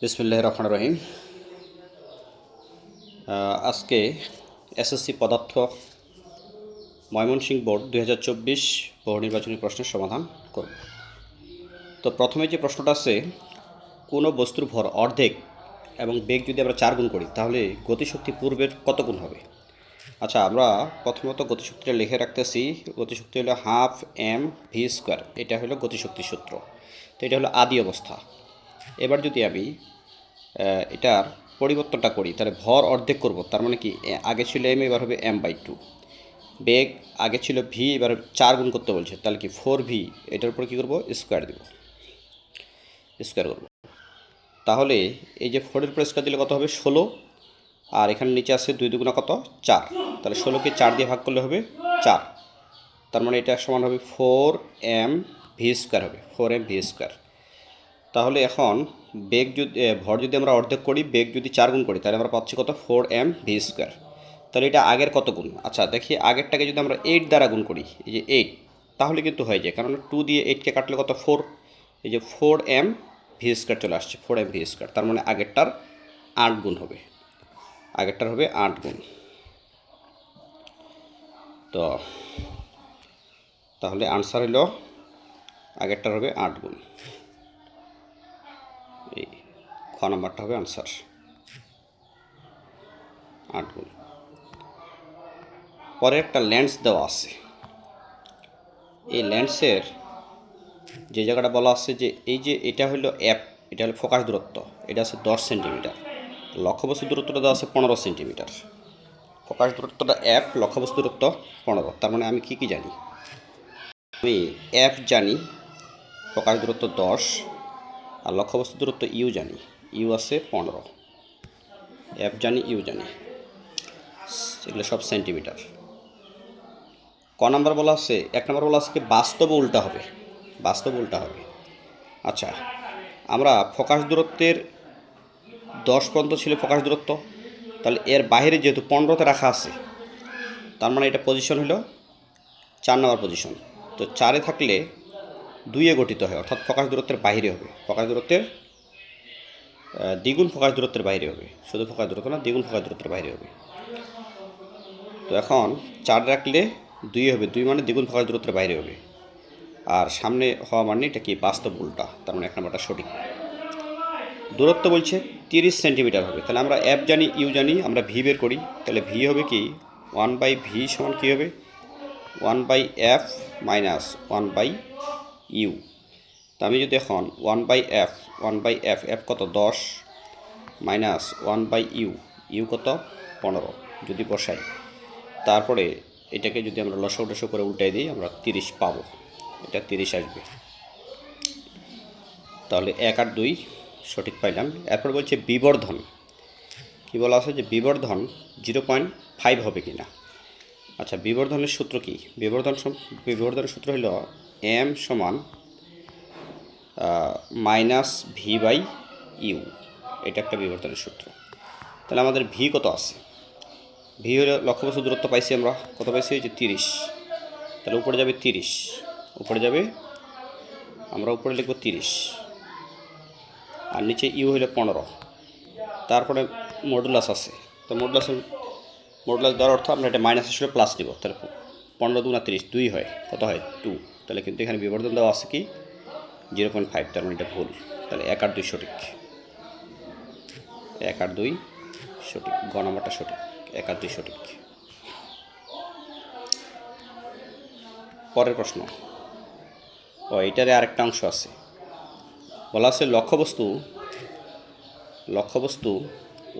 বিসমিল্লাহির রহমানির রহিম। আজকে এসএসসি পদার্থ ময়মনসিংহ বোর্ড 2024 বহু নির্বাচনী প্রশ্নের সমাধান করব। তো প্রথমে যে প্রশ্নটা আছে, কোনো বস্তুর ভর অর্ধেক এবং বেগ যদি আমরা 4 গুণ করি তাহলে গতিশক্তি পূর্বের কত গুণ হবে? আচ্ছা, আমরা প্রথমত গতিশক্তিটা লিখে রাখতেছি। গতিশক্তি হলো হাফ এম ভি স্কোয়ার, এটা হলো গতিশক্তির সূত্র। তো এটা হলো আদি অবস্থা। এবার যদি আমি এটার পরিবর্তনটা করি তাহলে ভর অর্ধেক করব, তার মানে কি আগে ছিল এম, এবার হবে m/2। বেগ আগে ছিল ভি, এবার 4 গুণ করতে বলছে, তাহলে কি 4v, এটার উপর কী করবো, স্কোয়ার দেব, স্কোয়ার করব। তাহলে এই যে 4-এর উপর স্কোয়ার দিলে কত হবে, 16। আর এখানে নিচে আছে 2 দুগুণা কত, 4। তাহলে 16কে 4 দিয়ে ভাগ করলে হবে 4। তার মানে এটা সমান হবে 4mv স্কোয়ার, হবে 4mv স্কোয়ার। তাহলে এখন বেগ যদি ভর যদি আমরা অর্ধেক করি, বেগ যদি 4 গুণ করি, তাহলে আমরা পাচ্ছি কত, 4mv স্কোয়ার। তাহলে এটা আগের কত গুণ? আচ্ছা দেখি, আগেরটাকে যদি আমরা 8 দ্বারা গুণ করি, এই যে 8, তাহলে কিন্তু হয়ে যায়, কারণ 2 দিয়ে 8কে কাটলে কত, 4। এই যে 4mv স্কোয়ার চলে আসছে, 4mv স্কোয়ার। তার মানে আগেরটার 8 গুণ হবে, আগেরটার হবে 8 গুণ। তো তাহলে আনসার হলো আগেরটার হবে 8 গুণ। এই খ নাম্বারটা হবে আনসার, 8 গুণ। পরে একটা লেন্স দেওয়া আছে। এই লেন্সের যে জায়গাটা বলা আছে যে এই যে এটা হলো এফ, এটা হলো ফোকাস দূরত্ব, এটা আছে 10 সেন্টিমিটার। লক্ষ্যবস্তু দূরত্বটা দেওয়া আছে 15 সেন্টিমিটার। ফোকাস দূরত্বটা এফ, লক্ষ্যবস্তু দূরত্ব 15। তার মানে আমি কি জানি, আমি এফ জানি, ফোকাস দূরত্ব 10, আর লক্ষ্যবস্তু দূরত্ব ইউ জানি, ইউ আছে 15। এফ জানি, ইউ জানি, এগুলো সব সেন্টিমিটার। ক নাম্বার বলা আছে, 1 নম্বর বলা আছে কি বাস্তব উল্টা হবে, বাস্তব উল্টা হবে। আচ্ছা, আমরা ফোকাস দূরত্বের 10 পর্যন্ত ছিল ফোকাস দূরত্ব, তাহলে এর বাইরে যেহেতু 15তে রাখা আছে, তার মানে এটা পজিশন হলো 4 নম্বর পজিশন। তো 4-এ থাকলে 2-এ গঠিত হয়, অর্থাৎ ফোকাস দূরত্বের বাইরে হবে, ফোকাস দূরত্বের দ্বিগুণ ফোকাস দূরত্বের বাইরে হবে, শুধু ফোকাস দূরত্ব না, দ্বিগুণ ফোকাস দূরত্বের বাইরে হবে। তো এখন 4 রাখলে 2 হবে, 2 মানে দ্বিগুণ ফোকাস দূরত্বের বাইরে হবে। আর সামনে হওয়া মানে এটা কি বাস্তব উল্টা, তার মানে 1 নম্বরটা সঠিক। দূরত্ব বলছে 30 সেন্টিমিটার হবে, তাহলে আমরা এফ জানি, ইউ জানি, আমরা ভি বের করি। তাহলে ভি হবে কি 1/v সমান কী হবে, 1/f মাইনাস 1/u। তা আমি যদি এখন 1/f, 1/f, এফ কত 10 মাইনাস 1/u, ইউ কত 15 যদি বসাই, তারপরে এটাকে যদি আমরা লসাগু টসাগু করে উল্টাই দিই, আমরা 30 পাবো, এটা 30 আসবে। তাহলে 1 আর 2 সঠিক পাইলাম। এরপর বলছে বিবর্ধন, কি বলা আছে যে বিবর্ধন 0.5 হবে কি না। আচ্ছা, বিবর্ধনের সূত্র কি, বিবর্ধনের সূত্র হলো এম সমান মাইনাস ভি বাই ইউ, এটা একটা বিবর্ধনের সূত্র। তাহলে আমাদের ভি কত আছে, ভি হলো লক্ষ্যবস্তু দূরত্ব পাইছি আমরা, কত পাইছি, যে 30। তাহলে উপরে যাবে 30, উপরে যাবে, আমরা উপরে লিখব 30, আর নিচে ইউ হলো 15। তারপরে মডুলাস আছে, তো মডুলাস দেওয়ার অর্থ আমরা এটা মাইনাস আসলে প্লাস দিব, তাহলে 15 2 30, 2 হয়, কত হয় 2। তাহলে কিন্তু এখানে বিবর্ধন দেওয়া আছে কি 0.5, তার মানে এটা ভুল। তাহলে 1 আর 2 সঠিক, 1 আর 2 সঠিক, গ নাম্বারটা সঠিক, 1 আর 2 সঠিক। পরের প্রশ্ন, এটারে আরেকটা অংশ আছে, বলা আছে লক্ষ্যবস্তু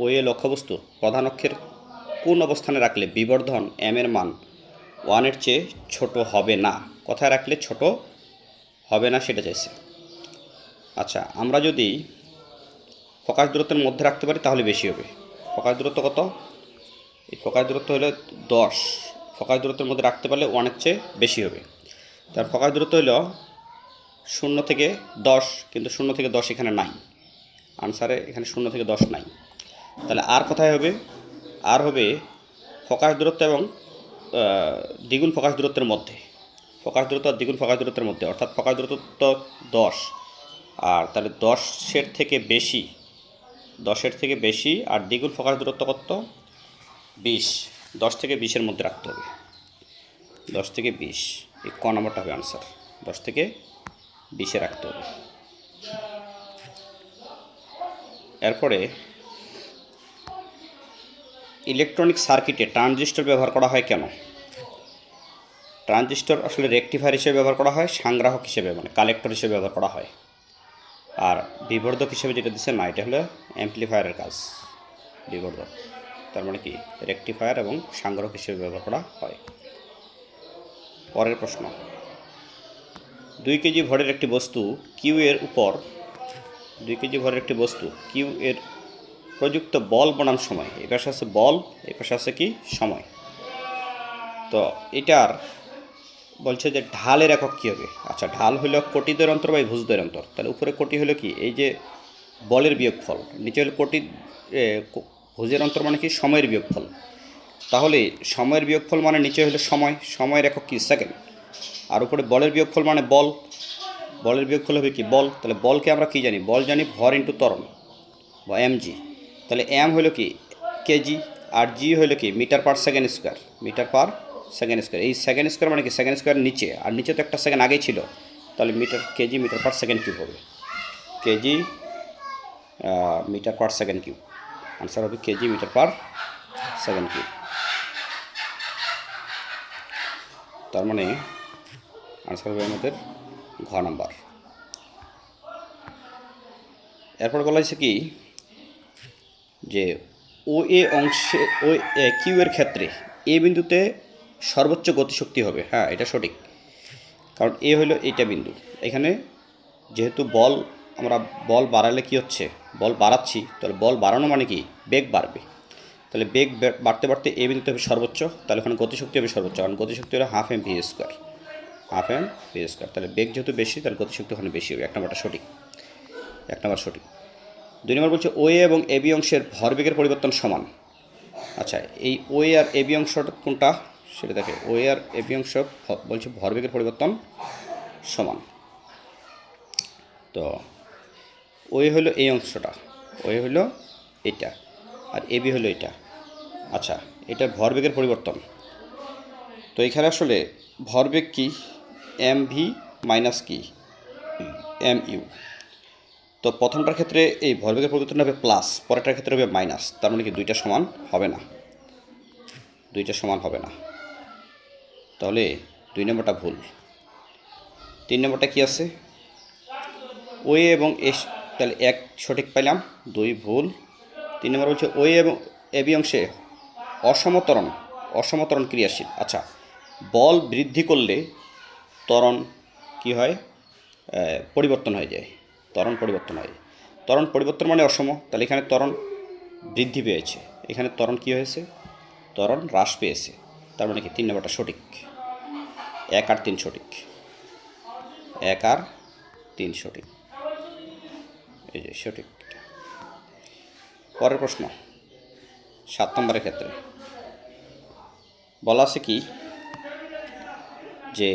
ও এ লক্ষ্যবস্তু প্রধান অক্ষের কোন অবস্থানে রাখলে বিবর্ধন এম এর মান 1-এর চেয়ে ছোট হবে না, কোথায় রাখলে ছোট হবে না সেটা চাইছে। আচ্ছা, আমরা যদি ফোকাস দূরত্বের মধ্যে রাখতে পারি তাহলে বেশি হবে। ফোকাস দূরত্ব কত, এই ফোকাস দূরত্ব হলো 10, ফোকাস দূরত্বের মধ্যে রাখতে পারলে 1-এর চেয়ে বেশি হবে। তার ফোকাস দূরত্ব হলো 0 থেকে 10, কিন্তু 0 থেকে 10 এখানে নাই, আনসারে এখানে 0 থেকে 10 নাই। তাহলে আর কোথায় হবে, আর হবে ফোকাস দূরত্ব এবং দ্বিগুণ ফোকাস দূরত্বের মধ্যে, ফোকাস দূরত্ব আর দ্বিগুণ ফোকাস দূরত্বের মধ্যে, অর্থাৎ ফোকাস দূরত্ব 10, আর তাহলে 10-এর থেকে বেশি 10-এর থেকে বেশি আর দ্বিগুণ ফোকাস দূরত্ব কত? 20। 10 থেকে 20-এর মধ্যে রাখতে হবে। 10 থেকে 20, এই ক নম্বরটা হবে আনসার। 10 থেকে 20-এ রাখতে হবে। এরপরে ইলেকট্রনিক সার্কিটে ট্রানজিস্টর ব্যবহার করা হয় কেন? ট্রানজিস্টর আসলে রেকটিফায়ার হিসেবে ব্যবহার করা হয়, সংগ্রাহক হিসেবে মানে কালেক্টর হিসেবে ব্যবহার করা হয়। আর বিবর্ধক হিসেবে যেটা দিচ্ছে না, এটা হলো অ্যাম্পলিফায়ারের কাজ। বিবর্ধক তার মানে কি রেকটিফায়ার এবং সংগ্রাহক হিসেবে ব্যবহার করা হয়। পরের প্রশ্ন, 2 কেজি ভরের একটি বস্তু কিউ এর উপর 2 কেজি ভরের একটি বস্তু কিউ এর প্রযুক্ত বল বনাম সময়, এই পাশে আছে বল, এই পাশে আছে কি সময়। তো এটার বলছে যে ঢালের একক কী হবে? আচ্ছা, ঢাল হলো কোটি দৈরন্তর বাই ভুজ দৈরন্তর। তাহলে উপরে কোটি হলো কি এই যে বলের বিয়োগফল, নিচে হলো কোটি ভুজের অন্তর মানে কি সময়ের বিয়োগফল। তাহলে সময়ের বিয়োগফল মানে নিচে হলো সময়, সময়ের একক কি সেকেন্ড, আর উপরে বলের বিয়োগফল মানে বল, বলের বিয়োগফল হবে কি বল। তাহলে বলকে আমরা কি জানি? বল জানি ভর ইন্টু ত্বরণ বা এমজি। তাহলে এম হলো কি কেজি আর জি হলো কি metre per second square, metre per second square. এই সেকেন্ড স্কোয়ার মানে কি সেকেন্ড স্কোয়ার নিচে, আর নিচে তো একটা সেকেন্ড আগেই ছিল, তাহলে metre kg metre per second cube হবে, kg metre per second cube. Answer হবে kg metre per second cube. তার মানে আনসার হবে আমাদের ঘ নাম্বার। এরপর বলা হয়েছে কি যে ও এ অংশে ও কিউ এর ক্ষেত্রে এ বিন্দুতে সর্বোচ্চ গতিশক্তি হবে। হ্যাঁ, এটা সঠিক, কারণ এ হলো এইটা বিন্দু। এখানে যেহেতু বল আমরা বল বাড়ালে কি হচ্ছে, বল বাড়াচ্ছি, তাহলে বল বাড়ানো মানে কি বেগ বাড়বে। তাহলে বেগ বাড়তে বাড়তে এ বিন্দুতে হবে সর্বোচ্চ, তাহলে ওখানে গতিশক্তি হবে সর্বোচ্চ, কারণ গতিশক্তি হলো half M V square, half M V square. তাহলে বেগ যেহেতু বেশি, তাহলে গতিশক্তি ওখানে বেশি হবে। 1 নম্বরটা সঠিক, 1 নম্বর সঠিক। 2 নম্বর বলছে ও এ এবং এ বি অংশের ভরবেগের পরিবর্তন সমান। আচ্ছা, এই ও এ আর এ বি অংশটা কোনটা সেটা দেখে। ও এ আর এ বি অংশ বলছে ভরবেগের পরিবর্তন সমান। তো ও এ হলো এই অংশটা, ও এ হলো এটা, আর এ বি হলো এটা। আচ্ছা, এটা ভরবেগের পরিবর্তন। তো এখানে আসলে ভরবেগ কি এম ভি মাইনাস কি এম ইউ। তো প্রথমটার ক্ষেত্রে এই ভরবেগের পরিবর্তন হবে প্লাস, পরেরটার ক্ষেত্রে হবে মাইনাস। তার মানে কি দুইটা সমান হবে না, দুইটা সমান হবে না। তাহলে 2 নম্বরটা ভুল। 3 নম্বরটা কি আছে? ও এ এবং এস, তাহলে 1 সঠিক পাইলাম, 2 ভুল। 3 নম্বর বলছে ও এ এবং এ বি অংশে অসমতরণ ক্রিয়াশীল। আচ্ছা, বল বৃদ্ধি করলে ত্বরণ কি হয়? পরিবর্তন হয়ে যায়, ত্বরণ পরিবর্তন হয়। ত্বরণ পরিবর্তন মানে অসম, তাহলে এখানে ত্বরণ বৃদ্ধি পেয়েছে, এখানে ত্বরণ কী হয়েছে? ত্বরণ হ্রাস পেয়েছে। তার মানে কি 3 নম্বরটা সঠিক, 1 আর 3 সঠিক, 1 আর 3 সঠিক, এই যে সঠিক। পরের প্রশ্ন 7 নম্বরের ক্ষেত্রে বলা আছে কি যে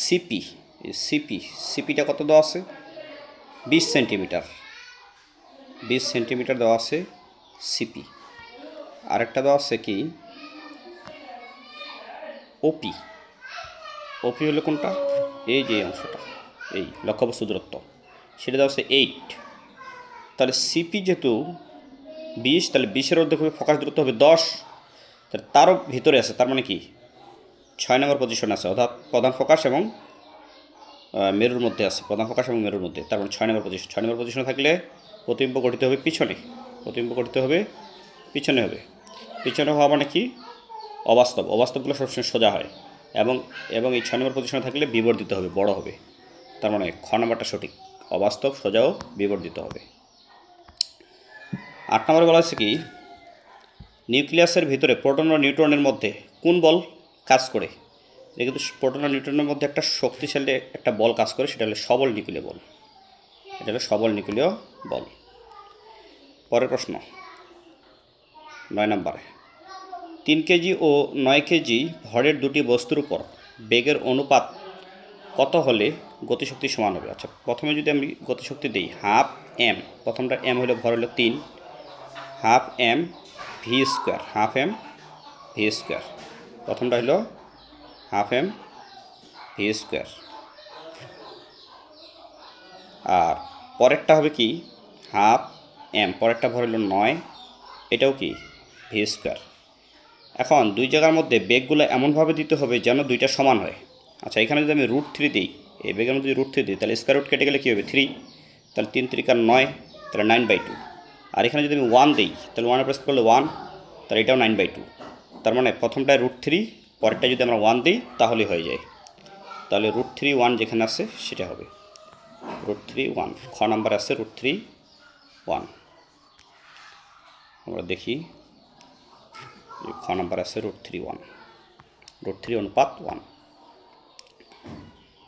সিপি, সিপিটা কত দেওয়া আছে? 20 সেন্টিমিটার, 20 সেন্টিমিটার দেওয়া আছে সিপি। আরেকটা দেওয়া আছে কি ওপি, ওপি হলো কোনটা? এই যে অংশটা, এই লক্ষ্যবস্তু দূরত্ব, সেটা দেওয়া আছে 8। তাহলে সিপি যেহেতু 20, তাহলে 20-এর অর্ধেক হবে, ফোকাস দূরত্ব হবে 10, তাহলে তারও ভিতরে আছে। তার মানে কি 6 নম্বর পজিশন আছে, অর্থাৎ প্রধান ফোকাস এবং মেরুর মধ্যে আছে, প্রধান ফোকাস এবং মেরুর মধ্যে। তার মানে 6 নম্বর পজিশন। 6 নম্বর পজিশনে থাকলে প্রতিবিম্ব গঠিত হবে পিছনে, প্রতিবিম্ব গঠিত হবে পিছনে হবে। পিছনে হওয়া মানে কি অবাস্তব, অবাস্তবগুলো সবসময় সোজা হয়, এবং এবং এই 6 নম্বর পজিশনে থাকলে বিবর্ধিত হবে, বড় হবে। তার মানে খ নম্বরটা সঠিক, অবাস্তব সোজাও বিবর্ধিত হবে। 8 নম্বরে বলা হচ্ছে কি নিউক্লিয়াসের ভিতরে প্রোটন ও নিউট্রনের মধ্যে কোন বল কাজ করে? এটা কিন্তু প্রোটন আর নিউট্রনের মধ্যে একটা শক্তিশালী একটা বল কাজ করে, সেটা হলো সবল নিউক্লিয় বল, এটা হলো সবল নিউক্লিয় বল। পরের প্রশ্ন 9 নম্বরে 3 কেজি ও 9 কেজি ভরের দুটি বস্তুর উপর বেগের অনুপাত কত হলে গতিশক্তি সমান হবে? আচ্ছা, প্রথমে যদি আমি গতিশক্তি দিই হাফ এম, প্রথমটা এম হলো ভর হলো 3, half M V square, half M V square, প্রথমটা হলো হাফ এম ভি স্কোয়ার। আর পরেরটা হবে কি হাফ এম, পরেরটা ভর হলো 9, এটাও কি ভি স্কোয়ার। এখন দুই জায়গার মধ্যে বেগগুলো এমনভাবে দিতে হবে যেন দুইটা সমান হয়। আচ্ছা, এখানে যদি আমি √3 দিই, এই বেগের মধ্যে যদি √3 দিই তাহলে স্কোয়ার রুট কেটে গেলে কী হবে 3, তাহলে 3 3 9, তাহলে 9/2। আর এখানে যদি আমি 1 দিই তাহলে 1 প্রেস করলে 1, তাহলে এটাও 9/2। তার মানে প্রথমটায় √3, পরেরটা যদি আমরা 1 দিই তাহলে হয়ে যায়। তাহলে √3 1 যেখানে আছে সেটা হবে √3 1, খ নাম্বার আছে √3 1। আমরা দেখি খ নাম্বার আছে √3 1, √3 অনুপাত 1।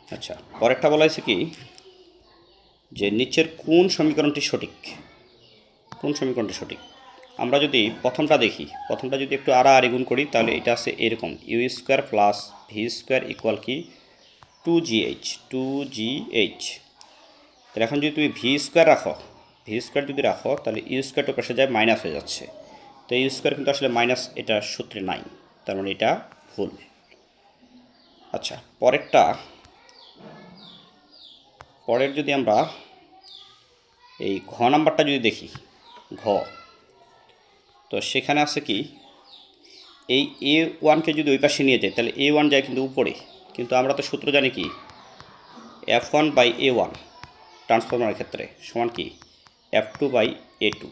আচ্ছা, পরেরটা বলা হয়েছে কি যে নিচের কোন সমীকরণটি সঠিক, কোন সমীকরণটি সঠিক? আমরা যদি প্রথমটা দেখি, প্রথমটা যদি একটু আড়াআড়ি গুণ করি তাহলে এটা আছে এরকম U square plus V square equal কি 2gh, 2gh। তাহলে এখন যদি তুমি ভি স্কোয়ার রাখো, ভি স্কোয়ার যদি রাখো তাহলে ইউ স্কোয়ারটা পাশে যায় মাইনাস হয়ে যাচ্ছে, তো ইউ স্কোয়ার কিন্তু আসলে মাইনাস এটা সূত্রে নাই, তার মানে এটা ভুল। আচ্ছা, পরের যদি আমরা এই ঘ নাম্বারটা যদি দেখি, ঘ, তো সেখানে আছে কি এই A1কে যদি ওই পাশে নিয়ে যায় তাহলে A1 যায় কিন্তু উপরে, কিন্তু আমরা তো সূত্র জানি কি F1/A1 ট্রান্সফরমারের ক্ষেত্রে সমান কি F2/A2,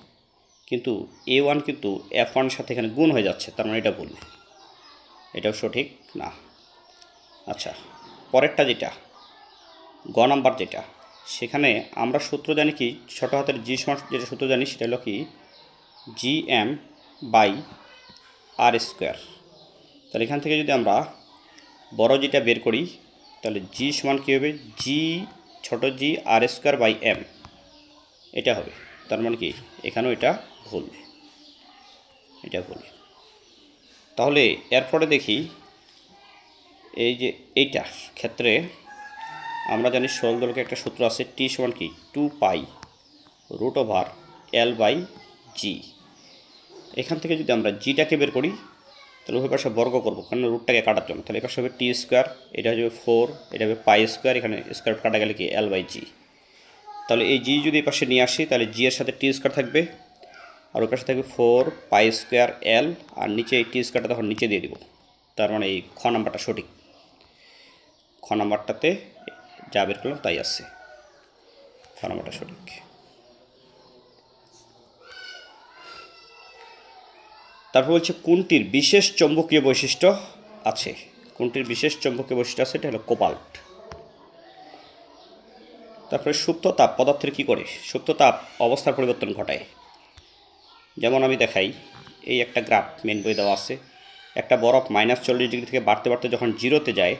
কিন্তু A1 কিন্তু F1 এর সাথে এখানে গুণ হয়ে যাচ্ছে, তার মানে এটা ভুল, এটাও সঠিক না। আচ্ছা, পরেরটা যেটা গ নাম্বার যেটা, সেখানে আমরা সূত্র জানি কি ছোটো হাতের জি সমান যেটা সূত্র জানি সেটা হলো কি GM/R²। তাহলে এখান থেকে যদি আমরা বড় জিটা বের করি তাহলে জি সমান কী হবে জি ছোটো জি R²/M, এটা হবে। তার মানে কি এখানেও এটা ভুল, এটা ভুল। তাহলে এরপরে দেখি এই যে এইটার ক্ষেত্রে আমরা জানি সরল দোলকের একটা সূত্র আছে টি সমান কি 2π√L/G। এখান থেকে যদি আমরা জিটাকে বের করি তাহলে উভয় পাশে বর্গ করবো, কারণ রুটটাকে কাটার জন্য, তাহলে এই পাশে হবে T², এটা হবে 4, এটা হবে π², এখানে স্কোয়ার কাটা গেলে কি L/G। তাহলে এই জি যদি এই পাশে নিয়ে আসি তাহলে জি এর সাথে T² থাকবে, আর ওই পাশে থাকবে 4π²L, আর নিচে এই T² তখন নিচে দিয়ে দিব। তার মানে এই খ নাম্বারটা সঠিক, খ নাম্বারটাতে যা বের করলাম তাই আছে, খ নাম্বারটা সঠিক। তারপর বলছে কোনটির বিশেষ চৌম্বকীয় বৈশিষ্ট্য আছে, কোনটির বিশেষ চৌম্বকীয় বৈশিষ্ট্য আছে, এটা হলো কোবাল্ট। তারপরে সুপ্ত তাপ পদার্থের কী করে, সুপ্ত তাপ অবস্থার পরিবর্তন ঘটায়। যেমন আমি দেখাই, এই একটা গ্রাফ মেন বই দেওয়া আছে, একটা বরফ -40 ডিগ্রি থেকে বাড়তে বাড়তে যখন 0-তে যায়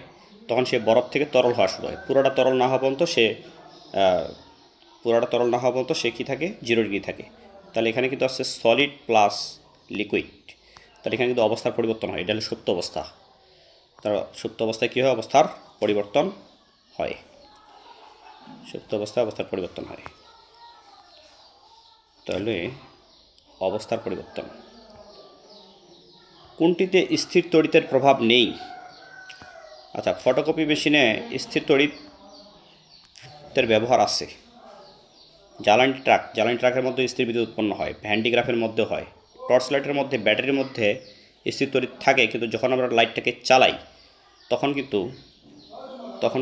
তখন সে বরফ থেকে তরল হওয়া শুরু হয়, পুরোটা তরল না হওয়া পর্যন্ত সে কী থাকে 0 ডিগ্রি থাকে। তাহলে এখানে কিন্তু আছে সলিড প্লাস লিকুইড, তাহলে এখানে কিন্তু অবস্থার পরিবর্তন হয়, এটা হলো সুপ্ত অবস্থা। তার সুপ্ত অবস্থায় কী হয়, অবস্থার পরিবর্তন হয়, সুপ্ত অবস্থায় অবস্থার পরিবর্তন হয়। তাহলে অবস্থার পরিবর্তন কোনটিতে স্থির তড়িতের প্রভাব নেই? আচ্ছা, ফটোকপি মেশিনে স্থির তড়িতের ব্যবহার আছে, জ্বালানি ট্রাকের মধ্যে স্থির বিদ্যুৎ উৎপন্ন হয়, ভ্যান্ডিগ্রাফের মধ্যে হয়, টর্চ লাইটের মধ্যে, ব্যাটারির মধ্যে স্থির তড়িৎ থাকে, কিন্তু যখন আমরা লাইটটাকে চালাই তখন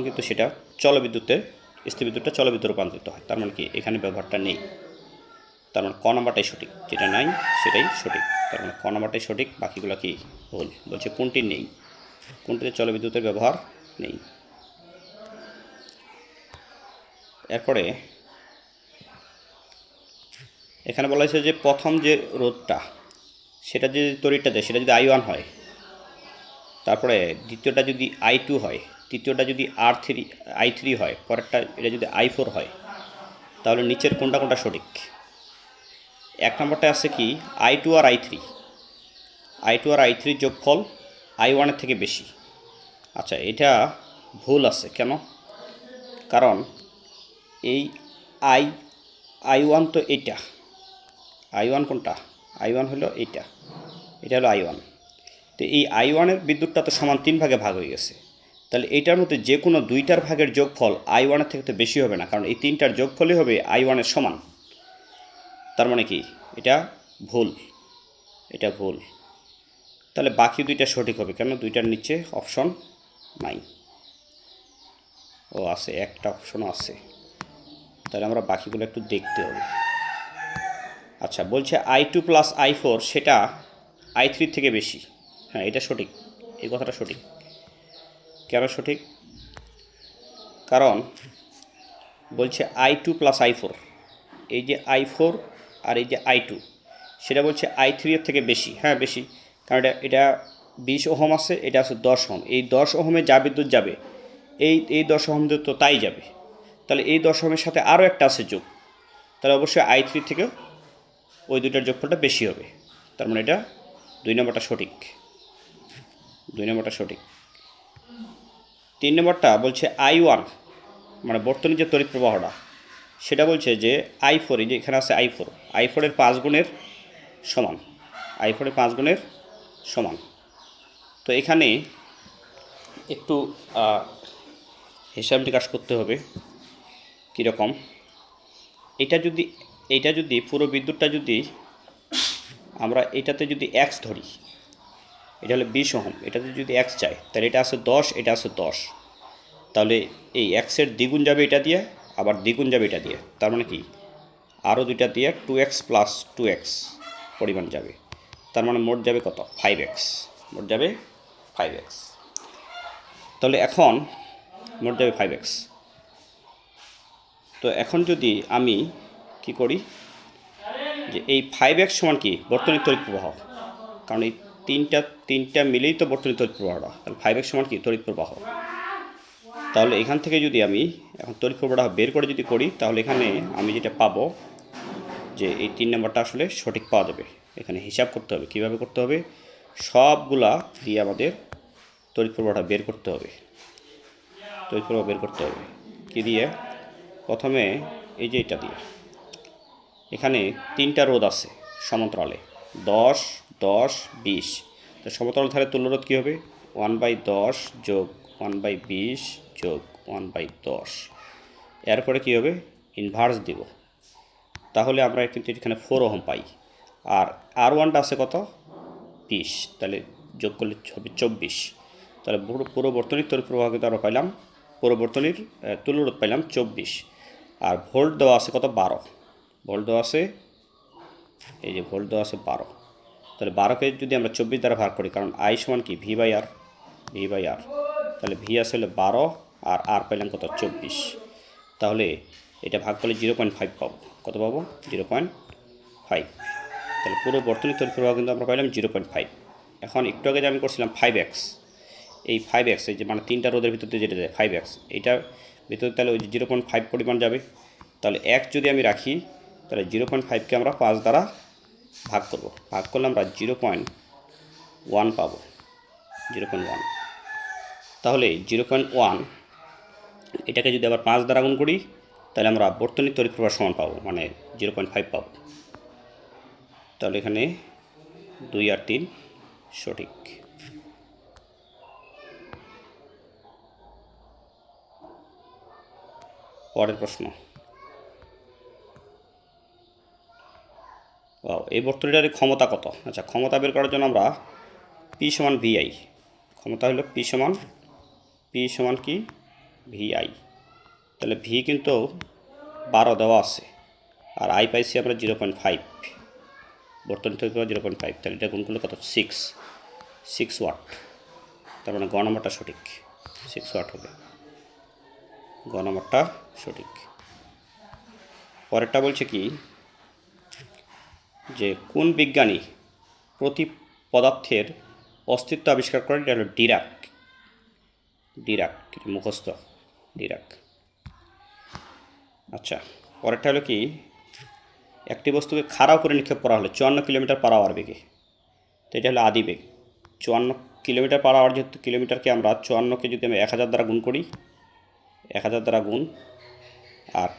কিন্তু সেটা স্থির বিদ্যুৎটা চলবিদ্যুৎ রূপান্তরিত হয়। তার মানে কি এখানে ব্যবহারটা নেই, তার মানে ক নাম্বারটাই সঠিক, যেটা নাই সেটাই সঠিক। তার মানে ক নাম্বারটাই সঠিক, বাকিগুলো কি ভুল। বলছে কোনটি নেই, কোনটিতে জলবিদ্যুতের ব্যবহার নেই। এরপরে এখানে বলা হয়েছে যে প্রথম যে রোধটা সেটা যে তড়িৎটা দেয় সেটা যদি I1 হয়, তারপরে দ্বিতীয়টা যদি I2 হয়, তৃতীয়টা যদি I3 হয়, পরেরটা এটা যদি I4 হয়, তাহলে নিচের কোনটা সঠিক? এক নম্বরটা আছে কি I2 আর I3 যোগফল I1 এর থেকে বেশি। আচ্ছা, এটা ভুল আছে কেন? কারণ এই আই আই ওয়ান তো এইটা, আই ওয়ান কোনটা, আই ওয়ান হলো এইটা, এটা হলো আই ওয়ান। তো এই আই ওয়ানের বিদ্যুৎটা তো সমান 3 ভাগে ভাগ হয়ে গেছে, তাহলে এইটার মধ্যে যে কোনো দুইটার ভাগের যোগফল আই ওয়ানের থেকে তো বেশি হবে না, কারণ এই তিনটার যোগফলই হবে আই ওয়ানের সমান। তার মানে কি এটা ভুল, এটা ভুল। তাহলে বাকি দুইটা সঠিক হবে, কেন দুইটার নিচে অপশন নাই। ও আছে, একটা অপশনও আছে, তাহলে আমরা বাকিগুলো একটু দেখতে হবে। আচ্ছা, বলছে i2 প্লাস i4 সেটা i3 থেকে বেশি। হ্যাঁ, এটা সঠিক, এই কথাটা সঠিক। কেন সঠিক? কারণ বলছে i2 প্লাস i4, এই যে i4 আর এই যে i2 সেটা বলছে i3 এর থেকে বেশি। হ্যাঁ বেশি, কারণ এটা 20 ওহম আছে, এটা আছে 10 ওহম। এই 10 ওহমে যা বিদ্যুৎ যাবে এই 10 ওহম তো তাই যাবে। তাহলে এই 10 ওহমের সাথে আরও একটা আছে যোগ, তাহলে অবশ্যই i3 থেকে ওই দুইটার যোগফলটা বেশি হবে। তার মানে এটা 2 নম্বরটা সঠিক, 2 নম্বরটা সঠিক। 3 নম্বরটা বলছে i1 মানে বর্তনীর যে তড়িৎ প্রবাহটা, সেটা বলছে যে i4, এই যে এখানে আছে i4 এর 5 গুণের সমান, i4 এর 5 গুণের সমান। তো এখানে একটু হিসাব নিকাশ করতে হবে কীরকম। এটা যদি পুরো বিদ্যুৎটা যদি আমরা এটাতে যদি x ধরি, এটা হলো 20 ওহম, এটাতে যদি x চাই তাহলে এটা আছে 10, এটা আছে 10, তাহলে এই এক্সের দ্বিগুণ যাবে এটা দিয়ে, আবার দ্বিগুণ যাবে এটা দিয়ে, তার মানে কি আরও দুইটা দিয়ে 2x প্লাস 2x পরিমাণ যাবে, তার মানে মোট যাবে কত, 5x, মোট যাবে 5x। তাহলে এখন মোট যাবে 5x। তো এখন যদি আমি কি করি যে এই 5x সমান কি বর্তনীর তড়িৎ প্রবাহ, কারণ এই তিনটা মিলেই তো বর্তনীর তড়িৎ প্রবাহটা, তাহলে 5x সমান কি তড়িৎ প্রবাহ। তাহলে এখান থেকে যদি আমি এখন তড়িৎ প্রবাহটা বের করে যদি করি, তাহলে এখানে আমি যেটা পাবো যে এই 3 নম্বরটা আসলে সঠিক পাওয়া যাবে। এখানে হিসাব করতে হবে, কিভাবে করতে হবে, সবগুলা দিয়ে আমাদের তড়িৎ প্রবাহটা বের করতে হবে। তড়িৎ প্রবাহ বের করতে হবে কি দিয়ে, প্রথমে এই যে এটা দিয়ে, এখানে 3টা রোধ আছে সমান্তরালে, 10, 10, 20। তো সমান্তরাল ধারে তুল্যরোধ কী হবে, 1/10 যোগ 1/20 যোগ 1/10। এরপরে কী হবে, ইনভার্স দিব, তাহলে আমরা কিন্তু এখানে 4 ওহম পাই। আর ওয়ানটা আছে কত, 20, তাহলে যোগ করলে হবে 24। তাহলে পুরো বর্তনীর তড়িৎ প্রবাহ কিন্তু আমরা পাইলাম, পুরো বর্তনীর তুল্যরোধ পাইলাম 24। আর ভোল্ট দেওয়া আছে কত, 12 ভোল্ট দেওয়া আছে, এই যে ভোল্ট দেওয়া আছে 12। তাহলে 12কে যদি আমরা 24 দ্বারা ভাগ করি, কারণ আই সমান কি v/r, তাহলে ভি আছে হলো 12 আর আর পাইলাম কত, 24। তাহলে এটা ভাগ করলে 0.5 পাবো, কত পাবো, 0.5। তাহলে পুরো বর্তনীর তড়িৎ প্রবাহ কিন্তু আমরা পাইলাম 0.5। এখন একটু আগে যে আমি করছিলাম 5x, এই 5x এই যে মানে 3টা রোধের ভিতরে যেটা যায় 5x, এইটার ভিতরে তাহলে ওই যে 0.5 পরিমাণ যাবে। তাহলে এক যদি আমি রাখি, তাহলে 0.5কে আমরা 5 দ্বারা ভাগ করব, ভাগ করলে আমরা 0.1 পাবো, 0.1। তাহলে 0.1 এটাকে যদি আবার 5 দ্বারা গুণ করি, তাহলে আমরা বর্তনীর তড়িৎ প্রবাহ সমান পাবো, মানে 0.5 পাবো। তাহলে এখানে 2 আর 3 সঠিক। পরের প্রশ্ন, এই বর্তনীটার ক্ষমতা কত। আচ্ছা, ক্ষমতা বের করার জন্য আমরা P সমান VI, ক্ষমতা হলো P সমান কি VI। তাহলে V কিন্তু 12 দেওয়া আছে, আর I পাইছি আমরা 0.5, বর্তনী থেকে 0.5, তাহলে এটা গুণ করলে কত, 6 ওয়াট। তার মানে গ নম্বরটা সঠিক, 6 ওয়াট হবে, গ নম্বরটা সঠিক। পরেরটা বলছে কি যে কোন বিজ্ঞানী প্রতি পদার্থের অস্তিত্ব আবিষ্কার করেন, এটা হলো ডিরাক, মুখস্থ, ডিরাক। আচ্ছা, পরেরটা হলো কি, একটি বস্তুকে খাড়া করে নিক্ষেপ করা হলে 54 কিলোমিটার পার আওয়ার বেগে, তো এটা হলো আদি বেগ। 54 কিলোমিটার পার আওয়ার, যেহেতু কিলোমিটারকে আমরা 54কে যদি আমি 1000 দ্বারা গুণ করি, 1000 দ্বারা গুণ, আর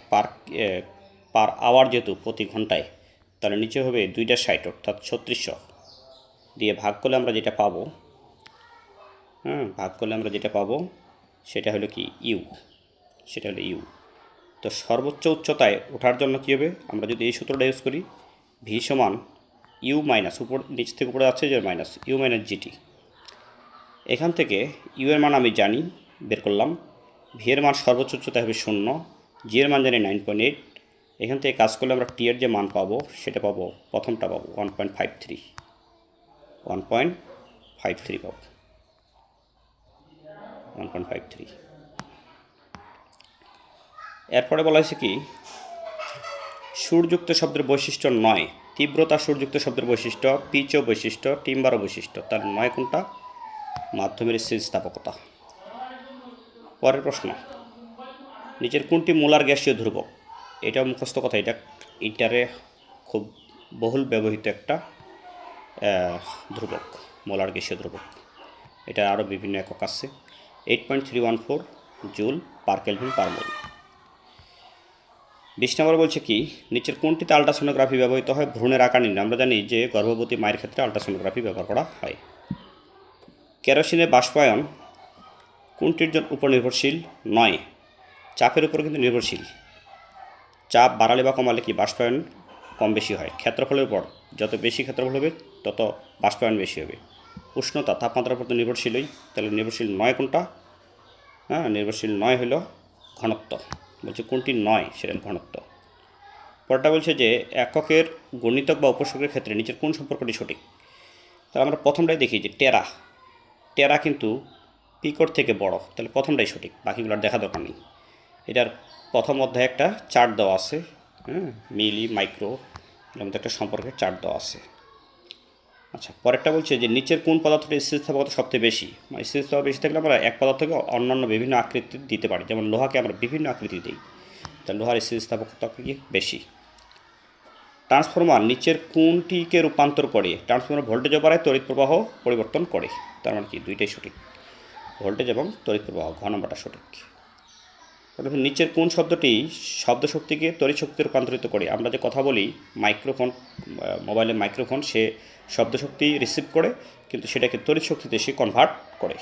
পার আওয়ার যেহেতু প্রতি ঘন্টায়, তাহলে নিচে হবে 260 অর্থাৎ 3600 দিয়ে ভাগ করলে আমরা যেটা পাবো, ভাগ করলে আমরা যেটা পাবো সেটা হলো কি ইউ, সেটা হলো ইউ। তো সর্বোচ্চ উচ্চতায় ওঠার জন্য কী হবে, আমরা যদি এই সূত্রটা ইউজ করি, ভি সমান ইউ মাইনাস, উপর নিচ থেকে উপরে আছে যে মাইনাস ইউ মাইনাস জিটি। এখান থেকে ইউ এর মান আমি জানি, বের করলাম। ভি এর মান সর্বোচ্চ উচ্চতা হবে 0, জি এর মান জানি 9.8। এখান থেকে কাজ করলে আমরা টি এর যে মান পাবো সেটা পাবো, প্রথমটা পাবো 1.53, 1.53 পাবো, 1.53। এরপরে বলা হয়েছে কি, সুরযুক্ত শব্দের বৈশিষ্ট্য 9, তীব্রতা সুরযুক্ত শব্দের বৈশিষ্ট্য, পিচও বৈশিষ্ট্য, টিম্বারও বৈশিষ্ট্য। তার 9 কোনটা? মাধ্যমের স্থিতিস্থাপকতা। পরের প্রশ্ন, নিচের কোনটি মোলার গ্যাসীয় ধ্রুবক? এটা মুখস্থ কথা, এটা ইন্টারে খুব বহুল ব্যবহৃত একটা ধ্রুবক, মোলার গ্যাসীয় ধ্রুবক। এটা আরও বিভিন্ন একক আছে। 8.314 জুল পার কেলভিন পার মোল। 20 নম্বর বলছে কি, নিচের কোনটিতে আল্ট্রাসোনোগ্রাফি ব্যবহৃত হয় ভ্রূণের আকার নির্ণয়? আমরা জানি যে গর্ভবতী মায়ের ক্ষেত্রে আল্ট্রাসোনোগ্রাফি ব্যবহার করা হয়। কেরোসিনের বাষ্পায়ন কোনটির উপর নির্ভরশীল নয়? চাপের উপর কিন্তু নির্ভরশীল। চাপ বাড়ালে বা কমালে কি বাষ্পায়ন কম বেশি হয়। ক্ষেত্রফলের উপর, যত বেশি ক্ষেত্রফল হবে তত বাষ্পায়ন বেশি হবে। উষ্ণতা তাপমাত্রার উপর তো নির্ভরশীলই, তাহলে নির্ভরশীল নয় কোনটা? নির্ভরশীল নয় হলো ঘনত্ব। বলছে কোনটি নয়, সেটা ঘনত্ব। পরটা বলছে যে এককের গণিতক বা উপসর্গের ক্ষেত্রে নিচের কোন সম্পর্কটি সঠিক? তাহলে আমরা প্রথমটাই দেখি যে টেরা কিন্তু পিকর থেকে বড়, তাহলে প্রথমটাই সঠিক, বাকিগুলোর দেখা দরকার নেই। এটার প্রথম অধ্যায়ে একটা চার্ট দেওয়া আছে, মিলি মাইক্রো এর মধ্যে একটা সম্পর্কের চার্ট দেওয়া আছে। আচ্ছা, পরেরটা বলছে যে নিচের কোন পদার্থটির স্থিতিস্থাপকতা সবচেয়ে বেশি? মানে স্থিতিস্থাপকতা বেশি থাকলে আমরা এক পদার্থকে অন্যান্য বিভিন্ন আকৃতি দিতে পারি, যেমন লোহাকে আমরা বিভিন্ন আকৃতি দিই, তাহলে লোহার স্থিতিস্থাপকতা কি বেশি। ট্রান্সফরমার নিচের কোনটিকে রূপান্তর করে? ট্রান্সফরমার ভোল্টেজও বাড়ায়, তড়িৎ প্রবাহ পরিবর্তন করে। তার মানে কি দুইটাই সঠিক, ভোল্টেজ এবং তড়িৎ প্রবাহ, ঘ নম্বরটা সঠিক। নিচের কোন শব্দটি শব্দ শক্তিকে তড়িৎ শক্তিতে রূপান্তরিত করে? আমরা যে কথা বলি মাইক্রোফোন, মোবাইলের মাইক্রোফোন, সে শব্দ শক্তি রিসিভ করে কিন্তু সেটাকে তড়িৎ শক্তিতে সে কনভার্ট করে।